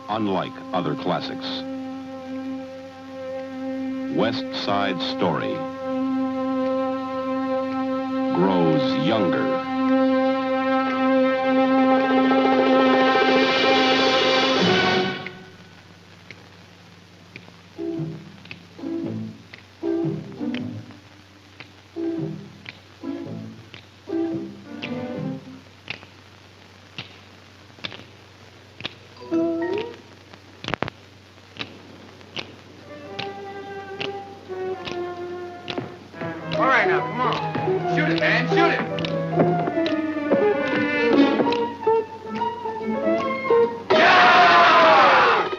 unlike other classics. West Side Story grows younger. All right, now, come on. Shoot it, man, shoot it. Yeah!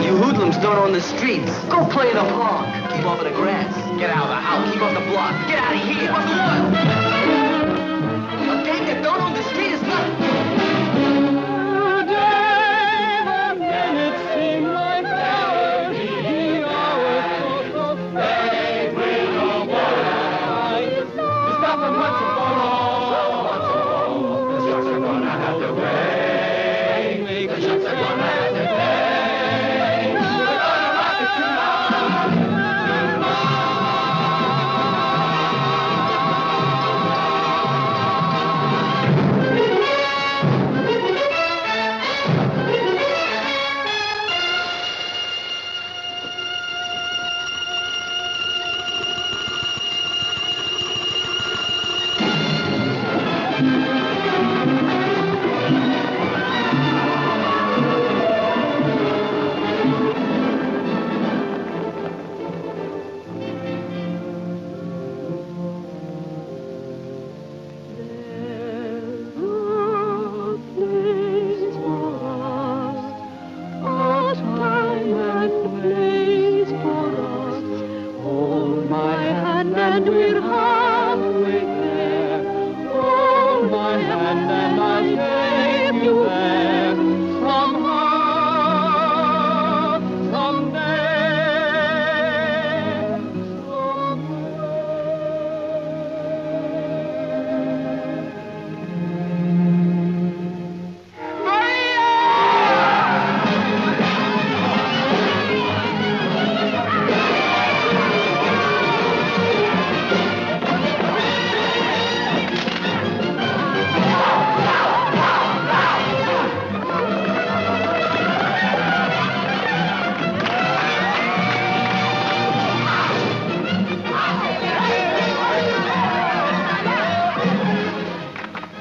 You hoodlums don't own the streets. Go play in the park. Keep off of the grass. Get out of the house. Keep off the block. Get out of here. Keep off the wall. A gang that don't own the street is nothing.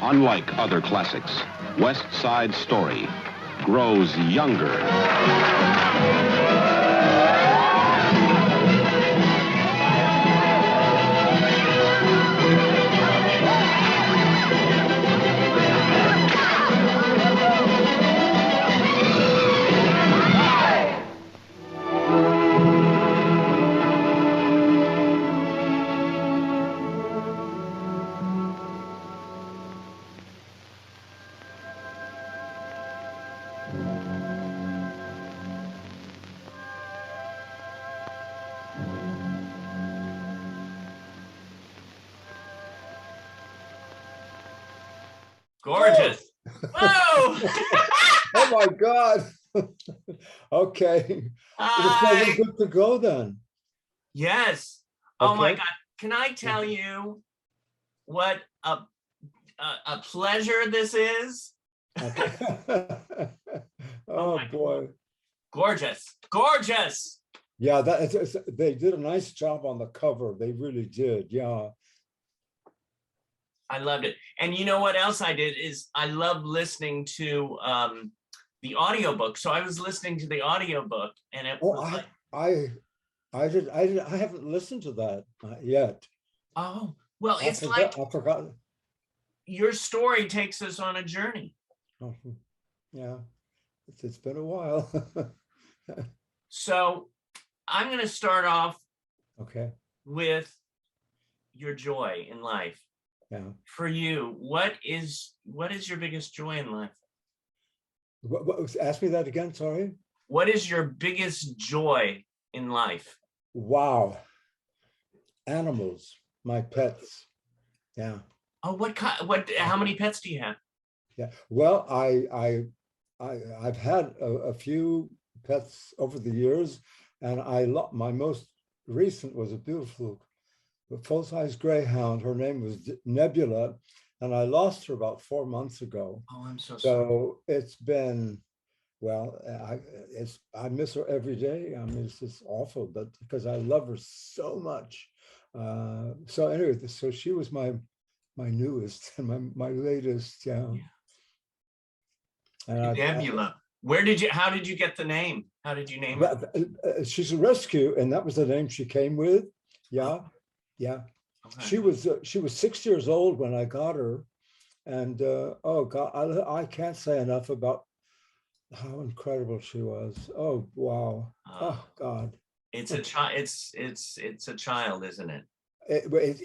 Unlike other classics, West Side Story grows younger. Gorgeous. Whoa! Oh my God. Okay. It was good to go then. Yes. Oh my Okay. God. Can I tell you what a pleasure this is? Okay. Oh my boy. Gorgeous. Gorgeous. Yeah, they did a nice job on the cover. They really did. Yeah. I loved it. And you know what else I did is I love listening to the audiobook. So I was listening to the audiobook and it Oh, was like, I haven't listened to that yet. oh, well, I it's like forgot. your story takes us on a journey. Oh, yeah, it's been a while. So I'm going to start off Okay. with your joy in life. Yeah. For you, what is your biggest joy in life? Ask me that again, sorry. What is your biggest joy in life? Wow. Animals, my pets. Yeah. Oh, what kind? What? How many pets do you have? Yeah. Well, I've had a few pets over the years, and my most recent was a beautiful full-size greyhound. Her name was Nebula, and I lost her about 4 months ago. Oh, I'm so sorry. So it's been, well, I miss her every day. I mean, it's just awful, but because I love her so much. So anyway, so she was my newest and my latest. Yeah. And Nebula. How did you get the name? How did you name her? She's a rescue, and that was the name she came with. Yeah, yeah. Okay. She was 6 years old when I got her, and oh God, I can't say enough about how incredible she was. Oh wow. Oh God. It's a child. It's a child, isn't it?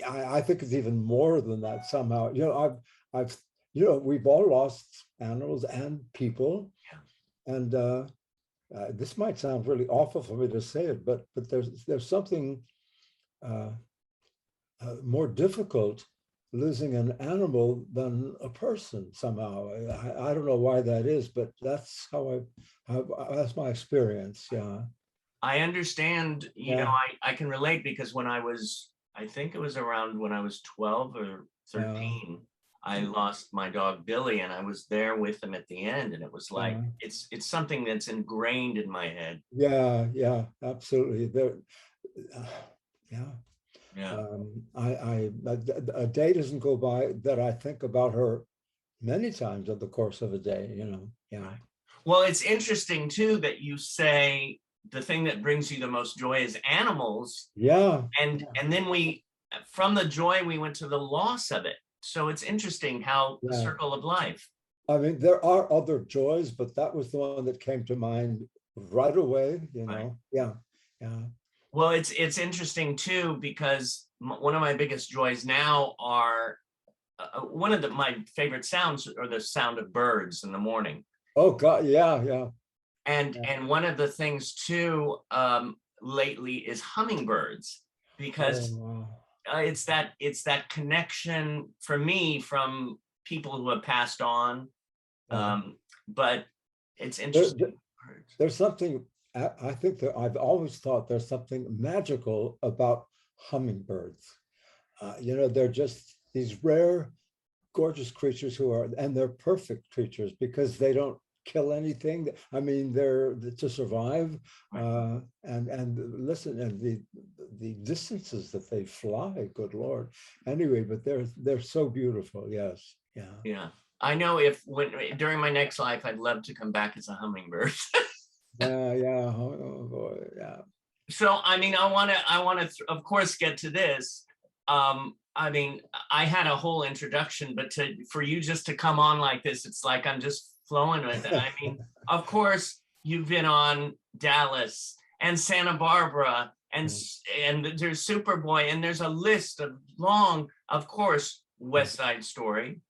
I think it's even more than that somehow. You know, I've you know, we've all lost animals and people, and this might sound really awful for me to say it, but there's something more difficult losing an animal than a person somehow. I don't know why that is, but that's that's my experience. Yeah. I understand, you know, I can relate because when I think it was around when I was 12 or 13, I lost my dog Billy, and I was there with him at the end, and it was like it's something that's ingrained in my head. Yeah, yeah, absolutely. Yeah. A day doesn't go by that I think about her many times in the course of a day, you know. Yeah. Right. Well, it's interesting too that you say the thing that brings you the most joy is animals. Yeah. And then from the joy we went to the loss of it. So it's interesting how the circle of life. I mean, there are other joys, but that was the one that came to mind right away, you know. Right. Yeah. Yeah. Well, it's interesting too, because one of my biggest joys now are one of my favorite sounds are the sound of birds in the morning. Oh God, yeah, yeah. And one of the things too lately is hummingbirds, because it's that connection for me from people who have passed on. But it's interesting. There's something, I think that I've always thought there's something magical about hummingbirds. You know, they're just these rare, gorgeous creatures and they're perfect creatures because they don't kill anything. I mean, they're to survive. And listen, and the distances that they fly, good Lord. Anyway, but they're so beautiful. Yes. Yeah. Yeah. I know during my next life, I'd love to come back as a hummingbird. Yeah. Oh boy. Yeah. So, I mean, I want to, of course, get to this. I mean, I had a whole introduction, but for you just to come on like this, it's like I'm just flowing with it. I mean, of course, you've been on Dallas and Santa Barbara, and there's Superboy, and there's a list of long, of course, West Side Story.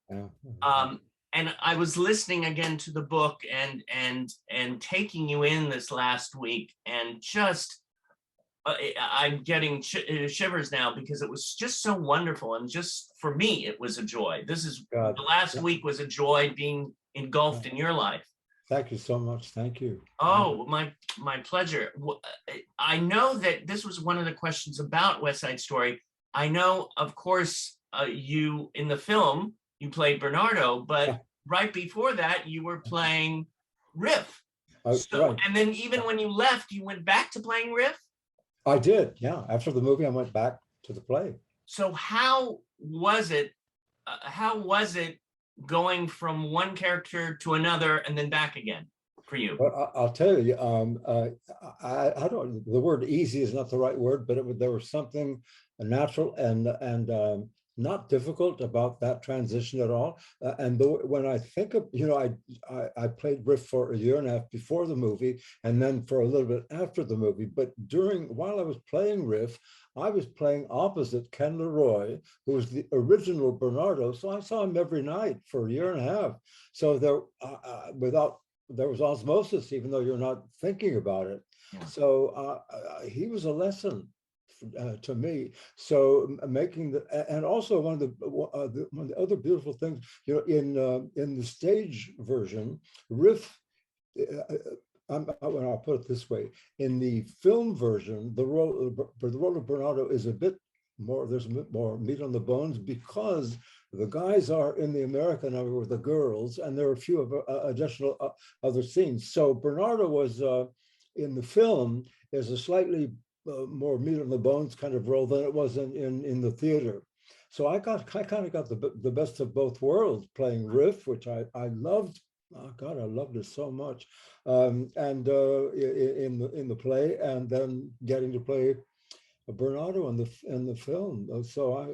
And I was listening again to the book and taking you in this last week, and just I'm getting shivers now because it was just so wonderful, and just for me it was a joy. The last week was a joy being engulfed in your life. Thank you so much. Thank you. Oh, my pleasure. I know that this was one of the questions about West Side Story. I know, of course, you in the film you played Bernardo, but right before that you were playing Riff. And then even when you left, you went back to playing Riff. I did, yeah. After the movie, I went back to the play. So how was it? Going from one character to another and then back again for you? Well, I'll tell you, I don't. The word "easy" is not the right word, but there was something natural and not difficult about that transition at all. When I think of, you know, I played Riff for a year and a half before the movie, and then for a little bit after the movie. But while I was playing Riff, I was playing opposite Ken Leroy, who was the original Bernardo. So I saw him every night for a year and a half. So there was osmosis, even though you're not thinking about it. Yeah. So he was a lesson. to me. So making and also one of the other beautiful things, you know, in the stage version, Riff. I'll put it this way: in the film version, the role of Bernardo is a bit more. There's a bit more meat on the bones because the guys are in the American number with the girls, and there are a few of additional other scenes. So Bernardo was in the film is a slightly more meat on the bones kind of role than it was in the theater. So I kind of got the best of both worlds, playing Riff, which I loved. Oh God, I loved it so much, and in the play, and then getting to play Bernardo in the film. So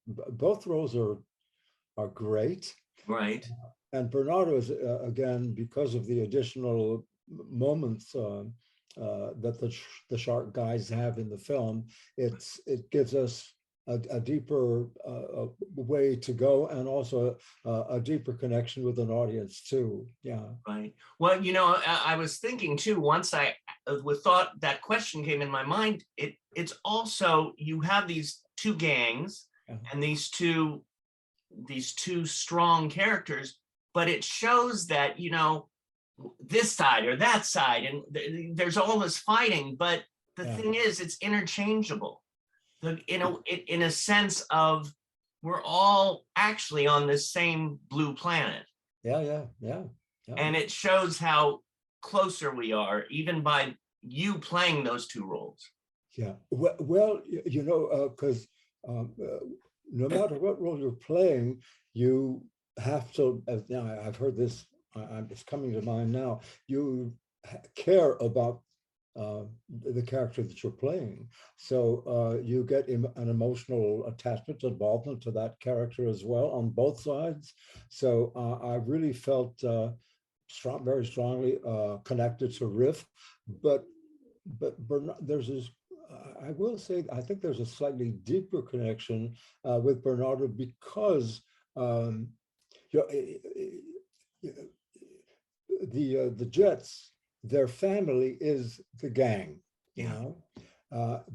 both roles are great. Right. And Bernardo is again, because of the additional moments that the shark guys have in the film, it gives us a deeper way to go, and also a deeper connection with an audience too. Yeah. Right. Well, you know, I was thinking too, once I thought that question came in my mind, it's also, you have these two gangs and these two strong characters, but it shows that, you know, this side or that side, and there's all this fighting, but the thing is, it's interchangeable. In a sense of, we're all actually on the same blue planet. Yeah. And it shows how closer we are, even by you playing those two roles. Yeah. Well, you know, because no matter what role you're playing, you have to. Now, I've heard this. It's coming to mind now. You care about the character that you're playing, so you get an emotional attachment, involvement to that character as well on both sides. So I really felt very strongly connected to Riff, but there's this. I will say, I think there's a slightly deeper connection with Bernardo because the Jets, their family is the gang, you know,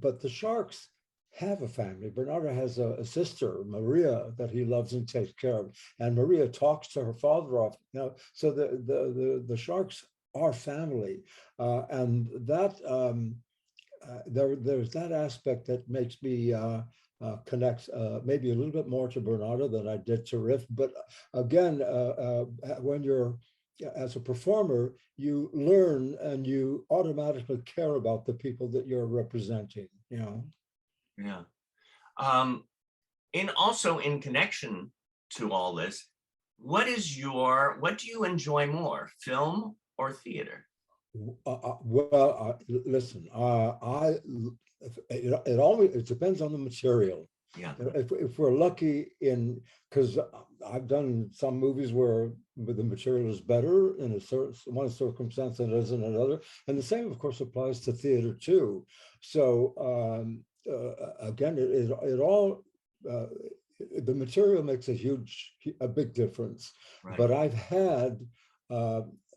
but the Sharks have a family. Bernardo has a sister, Maria, that he loves and takes care of, and Maria talks to her father often. You know, so the Sharks are family, and that there's that aspect that makes me connect maybe a little bit more to Bernardo than I did to Riff. But again, when you're as a performer, you learn and you automatically care about the people that you're representing, you know? Yeah. And also in connection to all this, what do you enjoy more, film or theater? Listen, it depends on the material. Yeah. If we're lucky because I've done some movies where the material is better in one circumstance than it is in another, and the same, of course, applies to theater too. So again, it all the material makes a big difference. Right. But I've had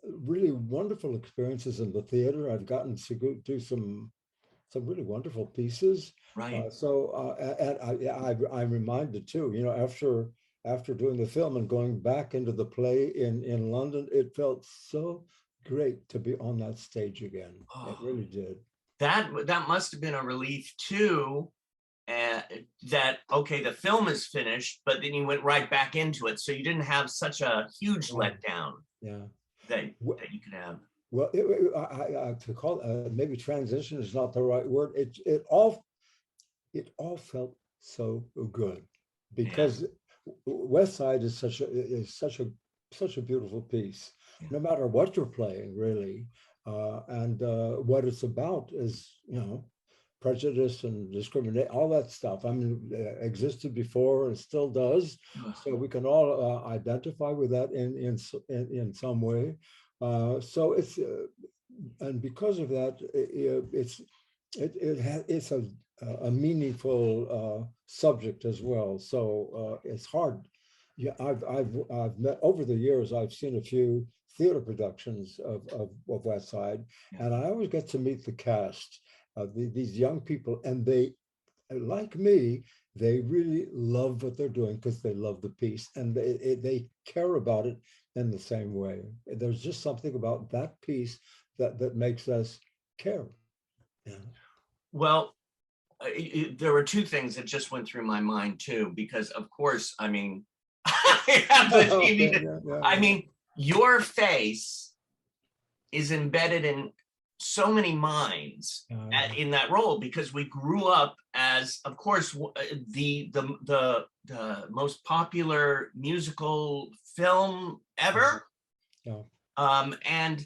really wonderful experiences in the theater. I've gotten to go do some really wonderful pieces. Right. And I'm reminded too, you know, after doing the film and going back into the play in London, it felt so great to be on that stage again. Oh, it really did. That must have been a relief too. That okay, the film is finished, but then you went right back into it, so you didn't have such a huge letdown. Yeah. That you could have. Well, to call maybe transition is not the right word. It all felt so good because West Side is such a beautiful piece. Yeah. No matter what you're playing, really, and what it's about is, you know, prejudice and discrimination, all that stuff. I mean, existed before and still does. So we can all identify with that in some way. So it's and because of that, it's a meaningful subject as well. So it's hard. Yeah, I've met over the years. I've seen a few theater productions of West Side, and I always get to meet the cast. these young people, and they, like me, they really love what they're doing because they love the piece, and they care about it in the same way. There's just something about that piece that makes us care. Yeah. Well, there were two things that just went through my mind too, because of course, I mean, I have the TV. I mean, your face is embedded in so many minds in that role, because we grew up as, of course, the most popular musical film ever. Yeah. And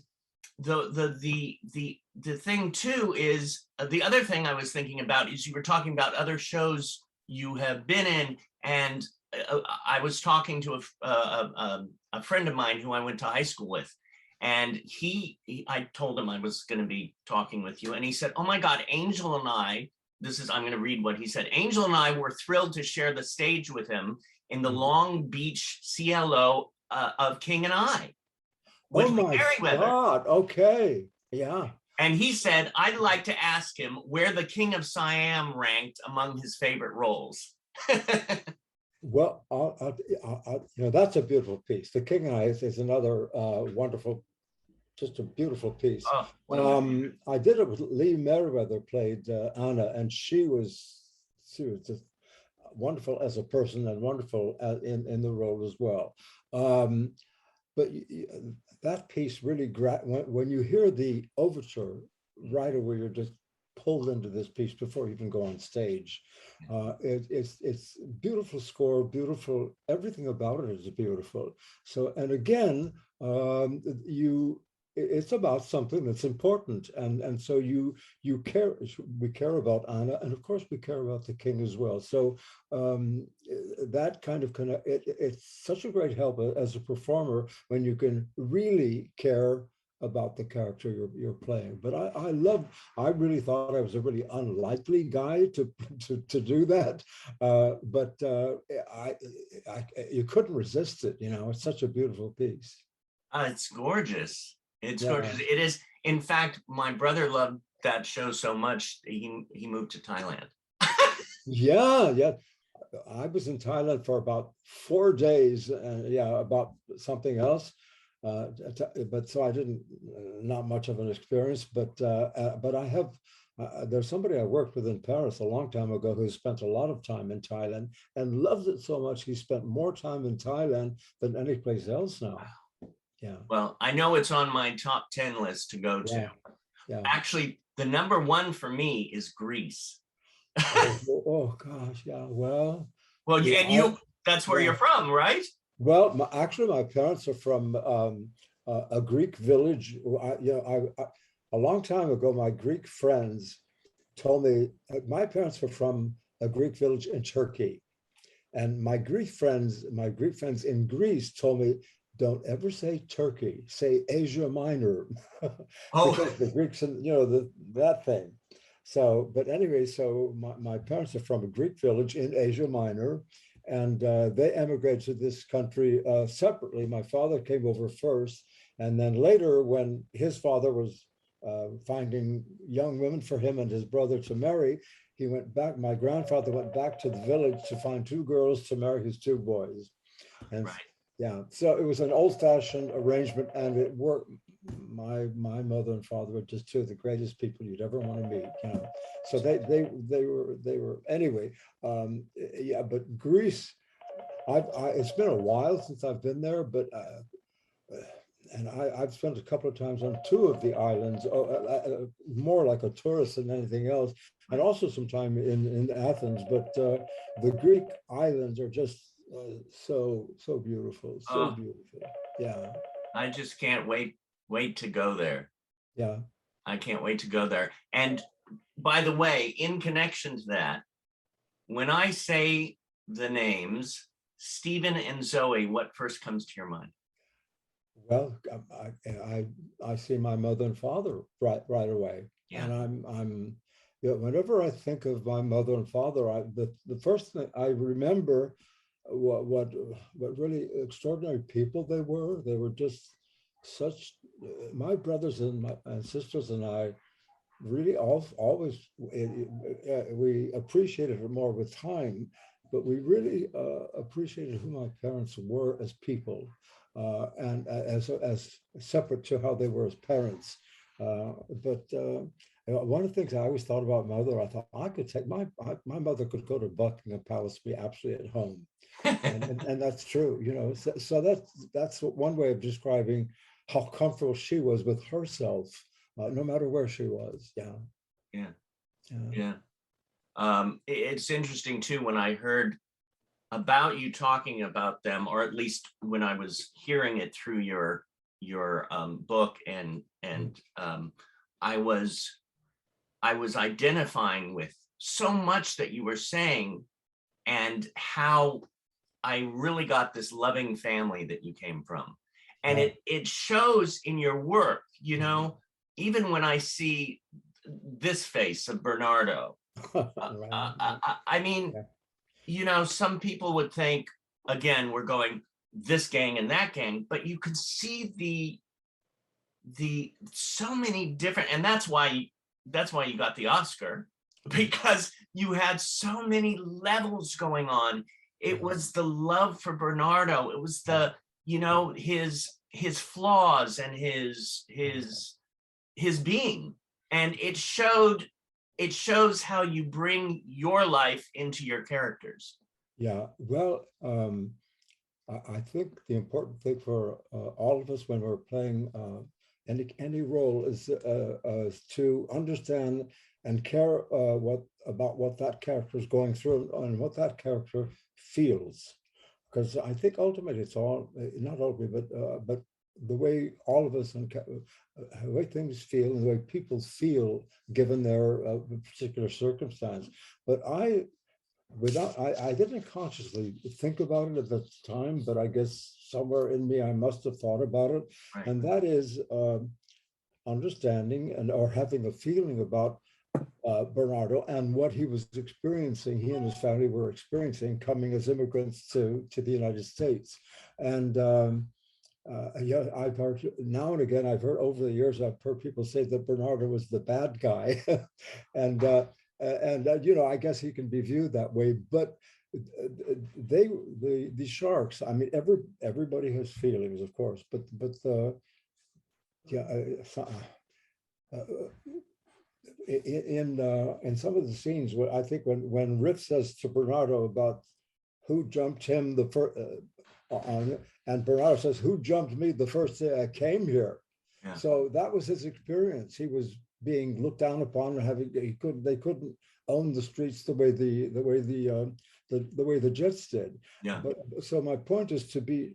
the thing too is, the other thing I was thinking about is, you were talking about other shows you have been in, and I was talking to a friend of mine who I went to high school with, and I told him I was going to be talking with you, and he said, "Oh my God, Angel and I," I'm going to read what he said. "Angel and I were thrilled to share the stage with him in the Long Beach CLO of King and I." Oh my God, okay, yeah. And he said, "I'd like to ask him where the King of Siam ranked among his favorite roles." Well, that's a beautiful piece. The King and I is another wonderful, just a beautiful piece. Oh, I did it with Lee Meriwether, played Anna, and she was just wonderful as a person and wonderful in the role as well. But that piece really, when you hear the overture, right away, you're just pulled into this piece before you even go on stage. It's beautiful score, beautiful, everything about it is beautiful. So, and again, it's about something that's important, and so you care. We care about Anna, and of course we care about the King as well. So that kind of it's such a great help as a performer when you can really care about the character you're playing. But I really thought I was a really unlikely guy to do that, but you couldn't resist it. It's such a beautiful piece. It's gorgeous. It's gorgeous. It is. In fact, my brother loved that show so much he moved to Thailand. Yeah. I was in Thailand for about 4 days, about something else. But so I didn't, not much of an experience, but I have, there's somebody I worked with in Paris a long time ago who spent a lot of time in Thailand and loved it so much he spent more time in Thailand than any place else now. Yeah. Well, I know it's on my top 10 list to go to. Yeah. Actually, the number one for me is Greece. Oh gosh, yeah. Well, and that's where you're from, right? Well, actually, my parents are from a Greek village. A long time ago, my Greek friends told me my parents were from a Greek village in Turkey, and my Greek friends in Greece told me, "Don't ever say Turkey, say Asia Minor," because the Greeks, that thing. So, but anyway, so my parents are from a Greek village in Asia Minor. And they emigrated to this country separately. My father came over first, and then later, when his father was finding young women for him and his brother to marry, he went back. My grandfather went back to the village to find 2 girls to marry his 2 boys. And so it was an old-fashioned arrangement, and it worked. My mother and father were just 2 of the greatest people you'd ever want to meet. So they were anyway. But Greece, it's been a while since I've been there, but and I've spent a couple of times on 2 of the islands, more like a tourist than anything else, and also some time in Athens. But the Greek islands are just so beautiful, beautiful. Yeah. I just can't wait to go there. Yeah. I can't wait to go there. And by the way, in connection to that, when I say the names Stephen and Zoe, what first comes to your mind? Well, I see my mother and father right away. Yeah. And I'm whenever I think of my mother and father, the first thing I remember what really extraordinary people they were. They were just such, my brothers and sisters and I really always we appreciated it more with time, but we really appreciated who my parents were as people, and as separate to how they were as parents. But one of the things I always thought about my mother, I thought I could take my mother could go to Buckingham Palace, be absolutely at home, and that's true, you know. So that's one way of describing how comfortable she was with herself, no matter where she was. Yeah. Yeah. Yeah. Yeah. It's interesting too, when I heard about you talking about them, or at least when I was hearing it through your book, and I was identifying with so much that you were saying, and how I really got this loving family that you came from. And Yeah. it shows in your work, you know, even when I see this face of Bernardo, Right. I mean, Yeah. you know, some people would think, again, we're going this gang and that gang, but you could see the so many different, and that's why you got the Oscar, because you had so many levels going on. It was the love for Bernardo. It was the, you know, his flaws and his being, and it shows how you bring your life into your characters. Yeah. Well, I think the important thing for all of us when we're playing any role is to understand and care about what that character is going through and what that character feels. Because I think ultimately it's all, not ultimately, but the way all of us and the way things feel and the way people feel given their particular circumstance. But I didn't consciously think about it at the time, but I guess somewhere in me I must have thought about it, Right. and that is understanding and or having a feeling about Bernardo and what he was experiencing. He and his family were experiencing coming as immigrants to the United States, and yeah, I've heard now and again. I've heard over the years. I've heard people say that Bernardo was the bad guy, and you know, I guess he can be viewed that way. But the sharks. I mean, everybody has feelings, of course, but yeah. In some of the scenes, I think when Riff says to Bernardo about who jumped him the first on, and Bernardo says, "Who jumped me the first day I came here?" Yeah. So that was his experience. He was being looked down upon, having they couldn't own the streets the way the Jets did. Yeah. But so my point is to be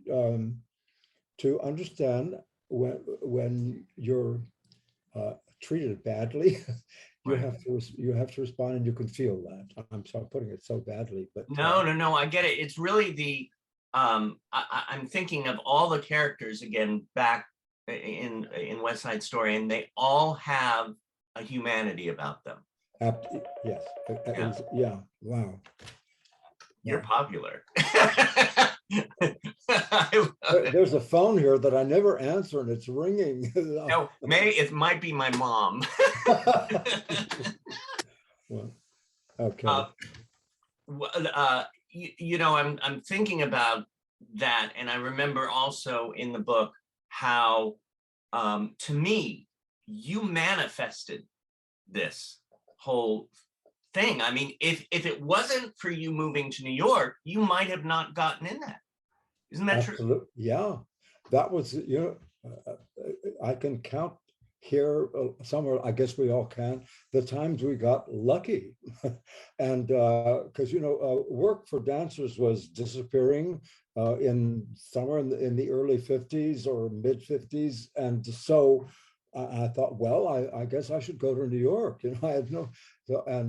to understand when you're treated badly, you Right. have to respond, and you can feel that. I'm sorry, putting it so badly, but No, I get it. It's really the I'm thinking of all the characters again back in West Side Story, and they all have a humanity about them. yes, Yeah. yeah, wow. You're Yeah. popular. There's a phone here that I never answer, and it's ringing. No, it might be my mom. Well, okay. You know, I'm thinking about that, and I remember also in the book how, to me, you manifested this whole thing. I mean, if it wasn't for you moving to New York, you might have not gotten in that. Isn't that true? Absolutely. Yeah, that was, you know, I can count here somewhere, I guess we all can, the times we got lucky. And because, you know, work for dancers was disappearing in somewhere in the early 50s or mid 50s. And so I thought, well, I guess I should go to New York. You know, I had no,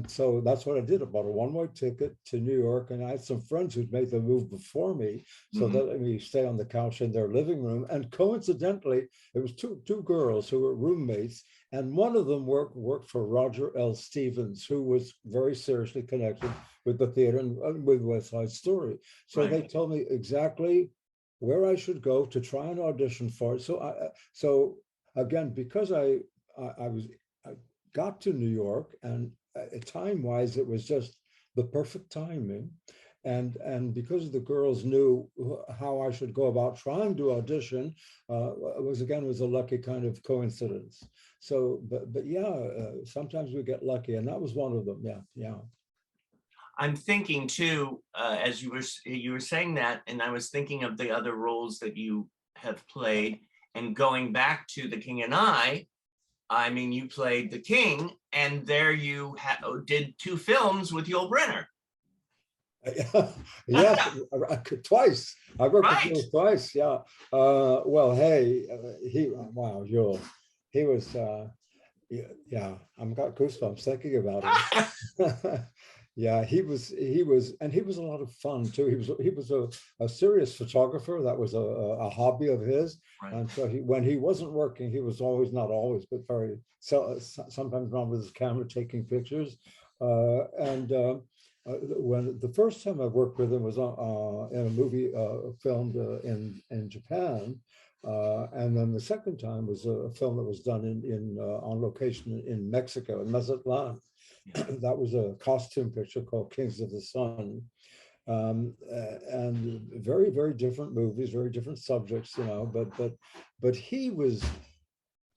so that's what I did. I bought a one-way ticket to New York, and I had some friends who'd made the move before me, so Mhm. that let me stay on the couch in their living room. And coincidentally, it was two girls who were roommates, and one of them worked for Roger L. Stevens, who was very seriously connected with the theater and with West Side Story. So Right. they told me exactly where I should go to try and audition for it. So again, because I was got to New York, and time-wise, it was just the perfect timing. And because the girls knew how I should go about trying to audition, was a lucky kind of coincidence. So, but yeah, sometimes we get lucky, and that was one of them. Yeah, yeah. I'm thinking too, as you were saying that, and I was thinking of the other roles that you have played, and going back to The King and I mean, you played the king, and there you did 2 films with Yul Brynner. Yes, twice. I worked with Right. Yul twice. Yeah. Well, hey, wow, Yul, he was. Yeah, I've got goosebumps thinking about him. Yeah, he was, and he was a lot of fun too. He was a serious photographer. That was a hobby of his. Right. And so when he wasn't working, he was always, not always, but very sometimes around with his camera taking pictures. When the first time I worked with him was in a movie filmed in Japan. And then the second time was a film that was done on location in Mexico, in Mazatlan. Yeah. That was a costume picture called Kings of the Sun. And very, very different movies, very different subjects, you know, but he was,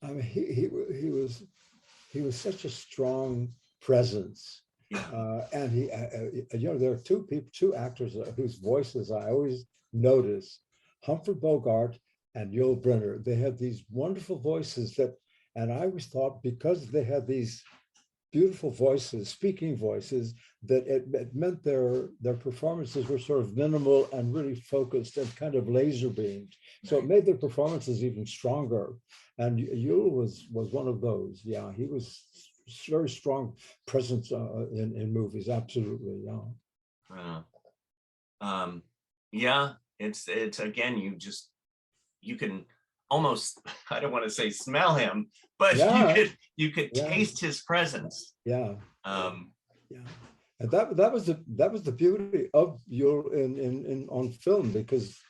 I mean, he was such a strong presence. Yeah. And he, you know, there are two actors whose voices I always notice, Humphrey Bogart and Yul Brynner. They had these wonderful voices and I always thought, because they had these beautiful voices, speaking voices, that it meant their performances were sort of minimal and really focused and kind of laser beamed. So it made their performances even stronger. And Yul was one of those. Yeah, he was very strong presence in movies. Absolutely, yeah. Yeah, it's again, you can almost, I don't want to say smell him, but Yeah. you could Yeah. taste his presence. Yeah. Yeah. And that was the beauty of Yul in on film, because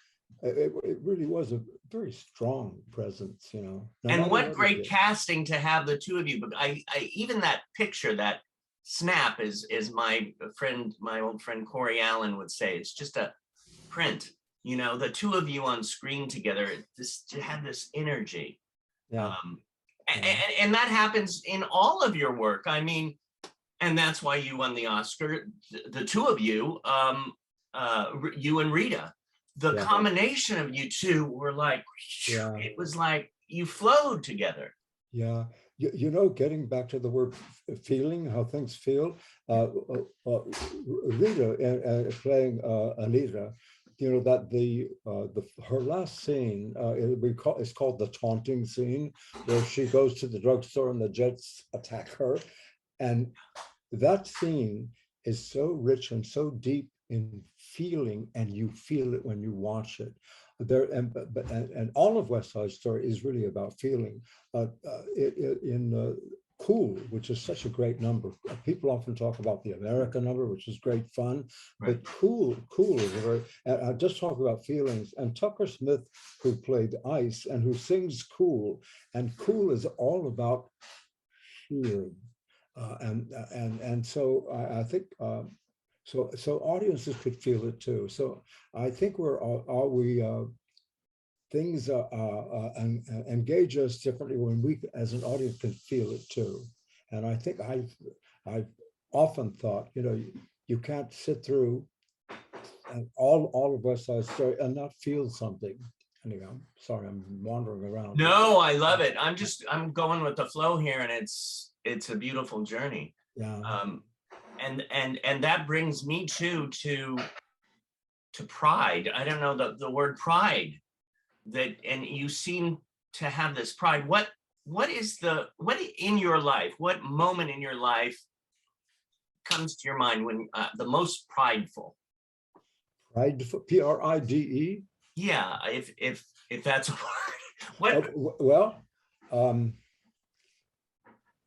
it really was a very strong presence, you know. And what great casting to have the 2 of you. But I even that picture, that snap is my old friend Corey Allen would say, it's just a print. You know, the 2 of you on screen together, to have this energy. Yeah. And that happens in all of your work. I mean, and that's why you won the Oscar, the 2 of you, you and Rita. The combination of you 2 were like, it was like you flowed together. Yeah. You know, getting back to the word feeling, how things feel, Rita playing Anita, you know, that her last scene is called the taunting scene, where she goes to the drugstore and the Jets attack her, and that scene is so rich and so deep in feeling, and you feel it when you watch it. And all of West Side Story is really about feeling. Cool, which is such a great number. People often talk about the America number, which is great fun, right. But Cool is a very, I just talk about feelings. And Tucker Smith, who played Ice and who sings Cool, and Cool is all about feeling. And so I think, so audiences could feel it too. So I think things engage us differently when we, as an audience, can feel it too. And I think I've often thought, you know, you can't sit through all of West Side Story and not feel something. Anyway, I'm sorry, I'm wandering around. No, I love it. I'm going with the flow here, and it's a beautiful journey. Yeah. And that brings me to pride. I don't know the word pride. That, and you seem to have this pride. What in your life, what moment in your life comes to your mind when the most prideful? Prideful, P-R-I-D-E? Yeah, if that's a word. What?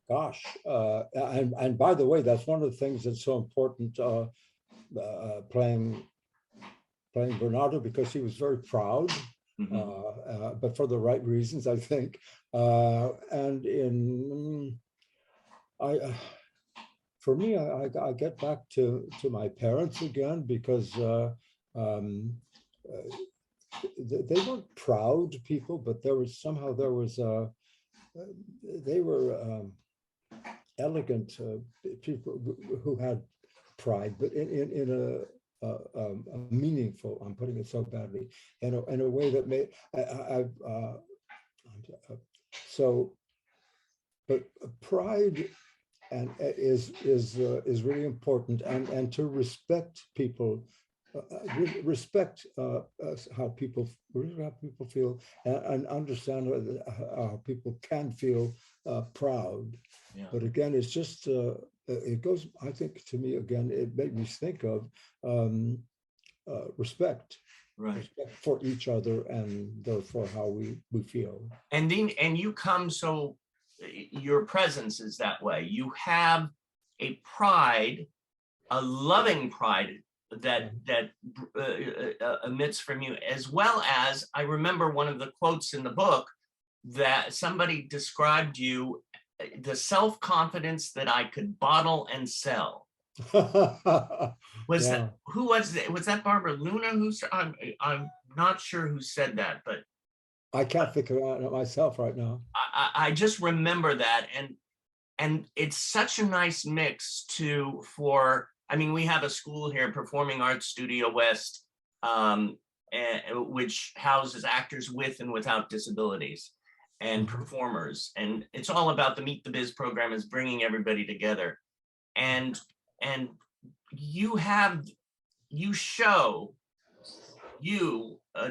Gosh, and by the way, that's one of the things that's so important playing Bernardo, because he was very proud. Mm-hmm. But for the right reasons, I think. And I, for me, I get back to my parents again because um, they weren't proud people, but there was somehow they were elegant people who had pride, but in a meaningful. I'm putting it so badly in a way that made so. But pride and is really important, and to respect people, respect how people feel, and understand how people can feel proud. Yeah. But again, it's just it goes. I think to me again, it made me think of respect. Right. Respect for each other, and therefore how we feel. And then, and you come, so your presence is that way. You have a pride, a loving pride that emits from you, as well as, I remember one of the quotes in the book that somebody described you, the self-confidence that I could bottle and sell. Was that, who was it? Was that Barbara Luna? Who's, I'm not sure who said that, but I can't think of it myself right now. I just remember that, and it's such a nice mix for. I mean, we have a school here, Performing Arts Studio West, which houses actors with and without disabilities and performers, and it's all about the Meet the Biz program, is bringing everybody together, and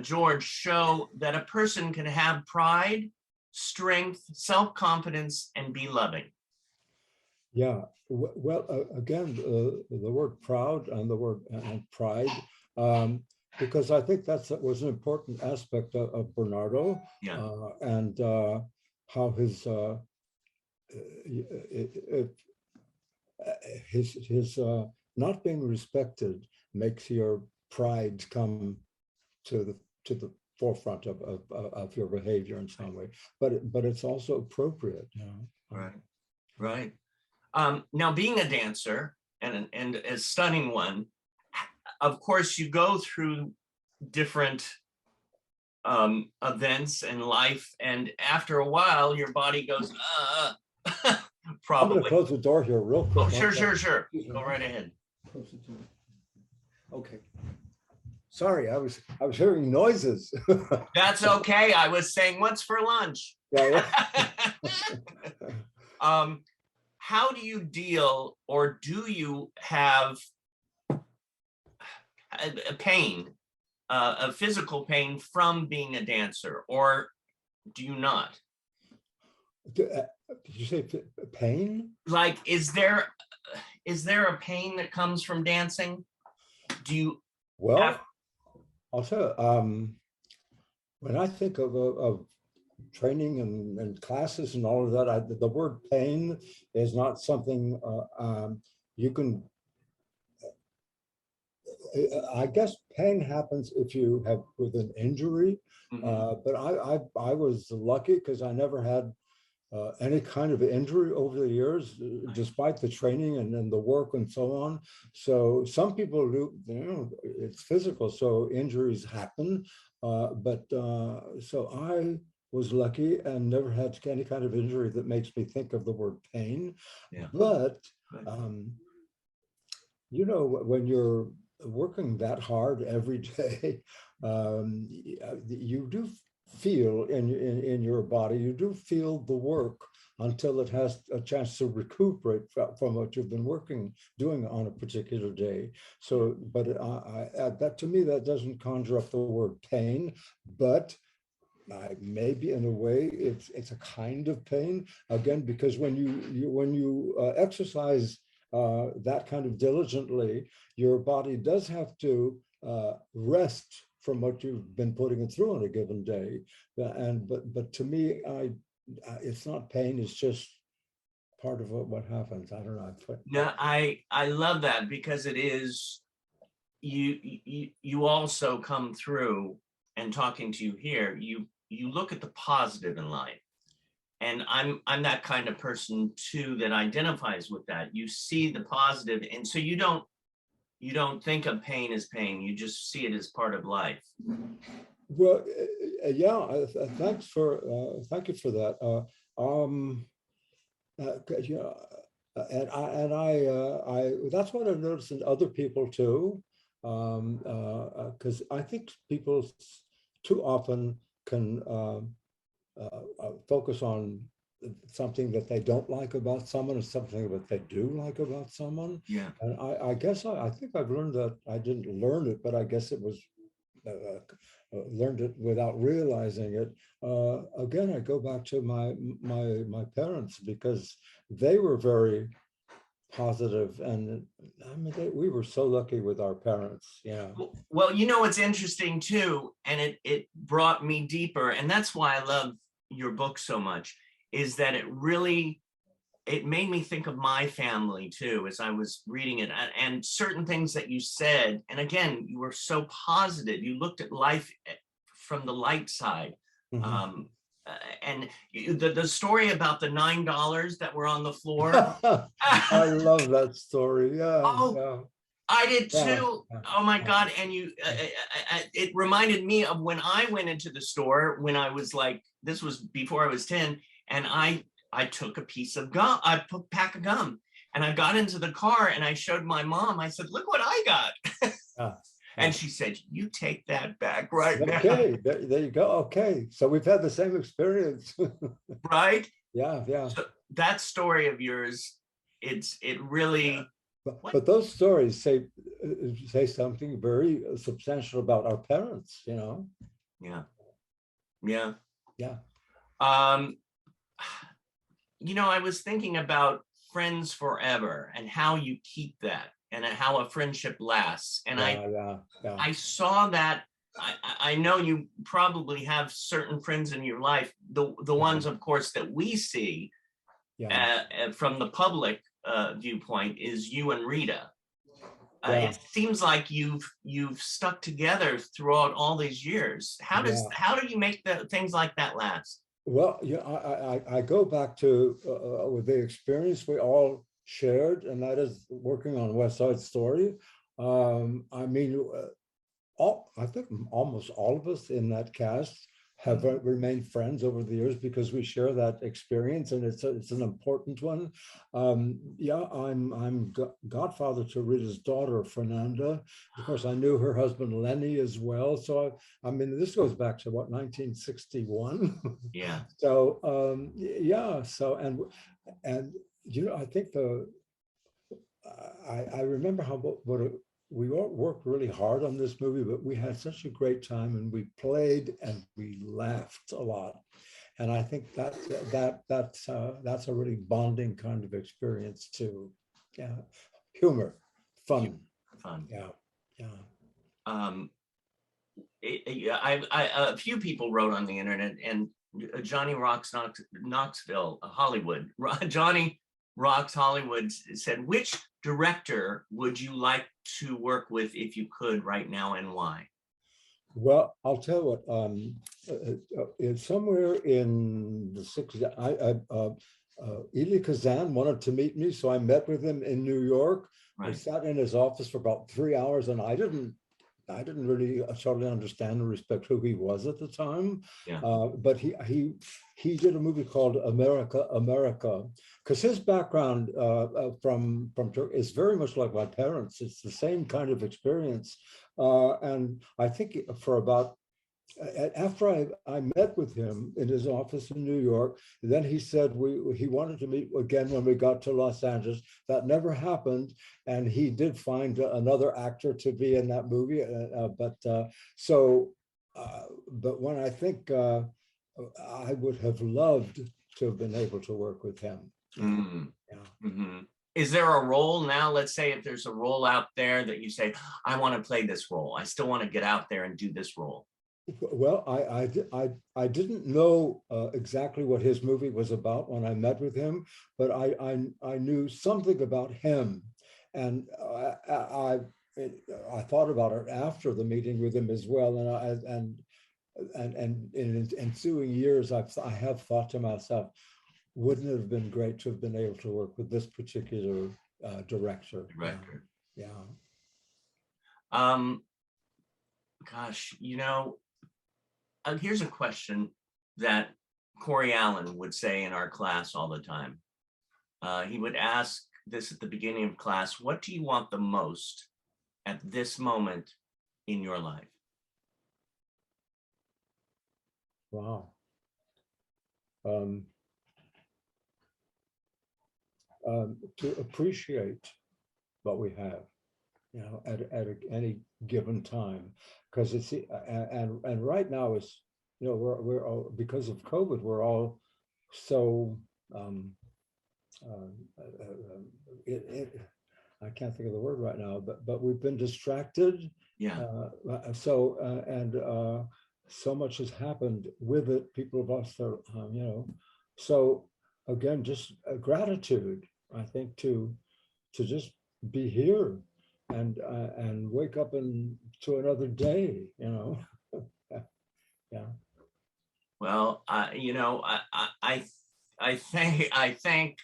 George, show that a person can have pride, strength, self-confidence, and be loving. Yeah, well, again, the word proud and the word and pride, because I think that was an important aspect of Bernardo, yeah. And how his not being respected makes your pride come to the forefront of your behavior in some way, but it's also appropriate. You know? Right. Now, being a dancer and a stunning one, of course, you go through different events in life, and after a while, your body goes, probably. I'm gonna close the door here real quick. Oh, sure. Go right ahead. Close it to me. Okay. Sorry, I was hearing noises. That's okay. I was saying, what's for lunch? Yeah. How do you deal, or do you have a pain, a physical pain from being a dancer, or do you not? Did you say pain? Like, is there a pain that comes from dancing? Do you? Well, I'll tell you, when I think of training and classes and all of that, the word pain is not something you can. I guess pain happens if you have with an injury, but I was lucky because I never had any kind of injury over the years, despite the training and the work and so on. So some people do, you know, it's physical, so injuries happen. So I was lucky and never had any kind of injury that makes me think of the word pain. Yeah. But you know, when you're working that hard every day, you do feel in your body, you do feel the work until it has a chance to recuperate from what you've been doing on a particular day. So, but that to me, that doesn't conjure up the word pain, but maybe in a way it's a kind of pain, again, because when you exercise that kind of diligently, your body does have to rest from what you've been putting it through on a given day. But to me, it's not pain, it's just part of what happens. I don't know. No, I love that, because it is, you also come through, and talking to you here, you look at the positive in life. And I'm that kind of person too that identifies with that. You see the positive, and so you don't think of pain as pain. You just see it as part of life. Well, yeah. Thank you for that. Yeah, I that's what I noticed in other people too, because I think people too often can focus on something that they don't like about someone or something that they do like about someone. Yeah. And I guess I think I've learned that. I didn't learn it, but I guess it was learned it without realizing it. Again, I go back to my parents, because they were very positive, and I mean we were so lucky with our parents. Yeah. Well, you know, it's interesting too, and it brought me deeper, and that's why I love your book so much, is that it made me think of my family too as I was reading it, and certain things that you said. And again, you were so positive. You looked at life from the light side. Mm-hmm. And the story about the $9 that were on the floor. I love that story. Yeah. Oh, yeah. I did Yeah, too. yeah, Oh my yeah. God. And it reminded me of when I went into the store when I was like, this was before I was 10, and I took a piece of gum, I put a pack of gum, and I got into the car and I showed my mom. I said, look what I got. Yeah. And she said, you take that back right now. Okay, there you go. Okay, so we've had the same experience. Right? Yeah, yeah. So that story of yours, it really. But those stories say something very substantial about our parents, you know. Yeah. Yeah. Yeah. You know, I was thinking about friends forever and how you keep that, and how a friendship lasts. And Yeah. I saw that. I know you probably have certain friends in your life. The ones, of course, that we see from the public viewpoint is you and Rita. It seems like you've stuck together throughout all these years. How do you make things like that last? Well, yeah, I go back to with the experience we all shared, and that is working on West Side Story. I mean, I think almost all of us in that cast have remained friends over the years because we share that experience, and it's an important one. Yeah, I'm godfather to Rita's daughter, Fernanda. Of course, I knew her husband Lenny as well. So I mean, this goes back to what, 1961. Yeah. So yeah. So and you know, I think I remember we all worked really hard on this movie, but we had such a great time, and we played and we laughed a lot. And I think that's a really bonding kind of experience too. Yeah, humor, fun. Yeah. A few people wrote on the internet, and Johnny Rocks Knoxville, Hollywood. Johnny Rocks Hollywood said, which director would you like to work with if you could right now, and why? Well, I'll tell you what, it's somewhere in the 60s, Elie Kazan wanted to meet me, so I met with him in New York. Right. We sat in his office for about 3 hours, and I didn't really totally understand or respect who he was at the time. Yeah. But he did a movie called America, because his background from Turkey is very much like my parents. It's the same kind of experience. And I think for about, after I met with him in his office in New York, then he said he wanted to meet again when we got to Los Angeles. That never happened, and he did find another actor to be in that movie. But when I think I would have loved to have been able to work with him. Mm-hmm. Yeah. Mm-hmm. Is there a role now? Let's say if there's a role out there that you say, I want to play this role. I still want to get out there and do this role. Well, I didn't know exactly what his movie was about when I met with him, but I knew something about him, and I thought about it after the meeting with him as well, and and in ensuing years, I have thought to myself, wouldn't it have been great to have been able to work with this particular director? Director. Yeah. Gosh, you know, here's a question that Corey Allen would say in our class all the time. He would ask this at the beginning of class: what do you want the most at this moment in your life? Wow. To appreciate what we have, you know, at any given time, because it's and right now is, you know, we're all, because of COVID, we're all so I can't think of the word right now, but we've been distracted. Yeah. So much has happened with it. People have lost their, you know, so again, just gratitude, I think, to just be here and wake up to another day, you know. Yeah. Well, you know, I thank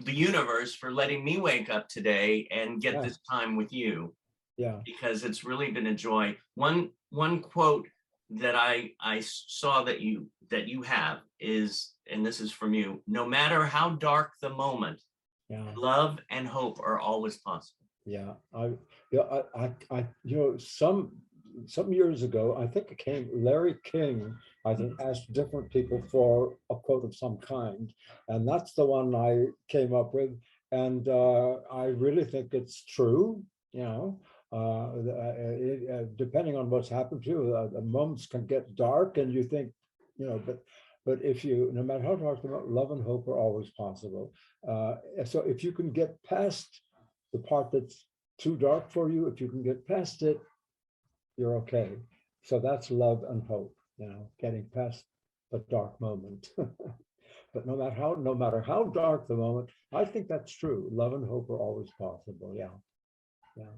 the universe for letting me wake up today and get this time with you. Yeah. Because it's really been a joy. One quote that I saw that you have is, and this is from you: no matter how dark the moment, love and hope are always possible. Yeah, I you know, some years ago, I think it came, Larry King, I think, asked different people for a quote of some kind, and that's the one I came up with, and I really think it's true, you know. Depending on what's happened to you, the moments can get dark, and you think, you know, but if you, no matter how dark the moment, love and hope are always possible. So if you can get past the part that's too dark for you, if you can get past it, you're okay. So that's love and hope, you know, getting past the dark moment. But no matter how dark the moment, I think that's true. Love and hope are always possible. Yeah. Yeah.